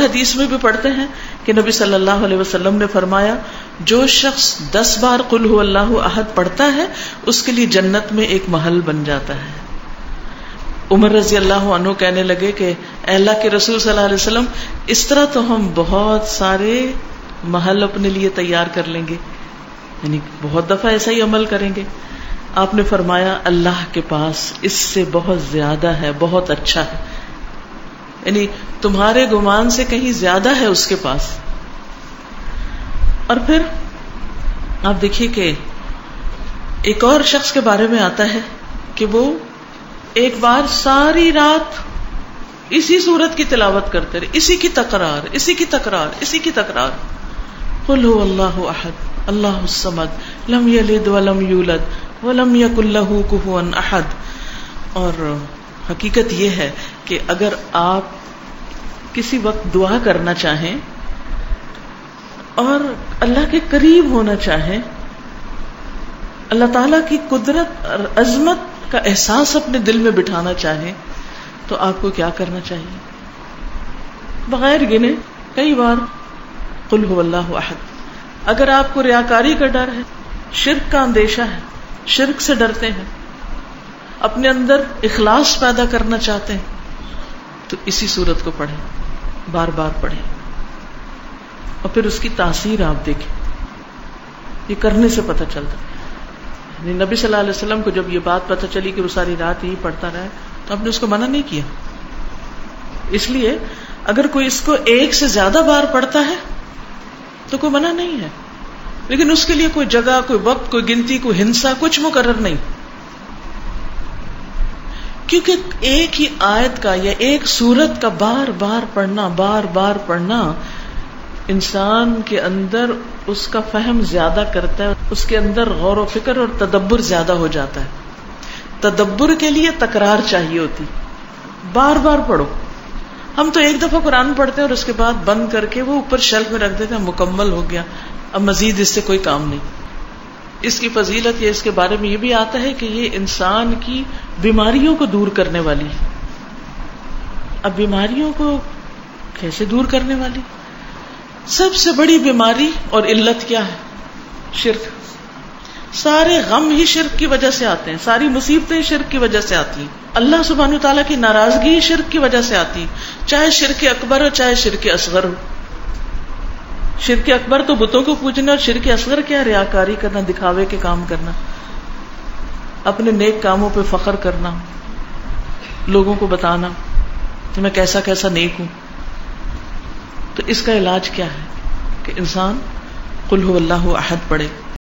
حدیث میں بھی پڑھتے ہیں کہ نبی صلی اللہ علیہ وسلم نے فرمایا جو شخص 10 بار قل هو اللہ احد پڑھتا ہے اس کے لیے جنت میں ایک محل بن جاتا ہے. عمر رضی اللہ عنہ کہنے لگے کہ اے اللہ کے رسول صلی اللہ علیہ وسلم اس طرح تو ہم بہت سارے محل اپنے لیے تیار کر لیں گے، یعنی بہت دفعہ ایسا ہی عمل کریں گے. آپ نے فرمایا اللہ کے پاس اس سے بہت زیادہ ہے، بہت اچھا ہے، یعنی تمہارے گمان سے کہیں زیادہ ہے اس کے پاس. اور پھر آپ دیکھیے کہ ایک اور شخص کے بارے میں آتا ہے کہ وہ ایک بار ساری رات اسی سورت کی تلاوت کرتے رہے، اسی کی تکرار، اسی کی تکرار، اسی کی تکرار. قل هو اللہ احد اللہ الصمد لم یلد ولم یولد ولم یکن لہ کفوا احد. اور حقیقت یہ ہے کہ اگر آپ کسی وقت دعا کرنا چاہیں اور اللہ کے قریب ہونا چاہیں، اللہ تعالیٰ کی قدرت اور عظمت کا احساس اپنے دل میں بٹھانا چاہیں تو آپ کو کیا کرنا چاہیے؟ بغیر گنے کئی بار قل هو اللہ احد. اگر آپ کو ریاکاری کا ڈر ہے، شرک کا اندیشہ ہے، شرک سے ڈرتے ہیں، اپنے اندر اخلاص پیدا کرنا چاہتے ہیں تو اسی صورت کو پڑھیں، بار بار پڑھیں، اور پھر اس کی تاثیر آپ دیکھیں. یہ کرنے سے پتہ چلتا ہے. نبی صلی اللہ علیہ وسلم کو جب یہ بات پتہ چلی کہ وہ ساری رات ہی پڑھتا رہا تو آپ نے اس کو منع نہیں کیا. اس لیے اگر کوئی اس کو ایک سے زیادہ بار پڑھتا ہے تو کوئی منع نہیں ہے، لیکن اس کے لیے کوئی جگہ، کوئی وقت، کوئی گنتی، کوئی ہنسا کچھ مقرر نہیں. کیونکہ ایک ہی آیت کا یا ایک سورت کا بار بار پڑھنا انسان کے اندر اس کا فہم زیادہ کرتا ہے، اس کے اندر غور و فکر اور تدبر زیادہ ہو جاتا ہے. تدبر کے لیے تکرار چاہیے ہوتی، بار بار پڑھو. ہم تو ایک دفعہ قرآن پڑھتے ہیں اور اس کے بعد بند کر کے وہ اوپر شیلف میں رکھ دیتے ہیں، مکمل ہو گیا، اب مزید اس سے کوئی کام نہیں. اس کی فضیلت یا اس کے بارے میں یہ بھی آتا ہے کہ یہ انسان کی بیماریوں کو دور کرنے والی ہے. اب بیماریوں کو کیسے دور کرنے والی؟ سب سے بڑی بیماری اور علت کیا ہے؟ شرک. سارے غم ہی شرک کی وجہ سے آتے ہیں، ساری مصیبتیں شرک کی وجہ سے آتی ہیں. اللہ سبحانہ وتعالیٰ کی ناراضگی شرک کی وجہ سے آتی، چاہے شرک اکبر ہو چاہے شرک اصغر ہو. شرک اکبر تو بتوں کو پوجنا، اور شرک اصغر کیا؟ ریاکاری کرنا، دکھاوے کے کام کرنا، اپنے نیک کاموں پہ فخر کرنا، لوگوں کو بتانا کہ میں کیسا کیسا نیک ہوں. تو اس کا علاج کیا ہے کہ انسان قل هو اللہ احد پڑھے.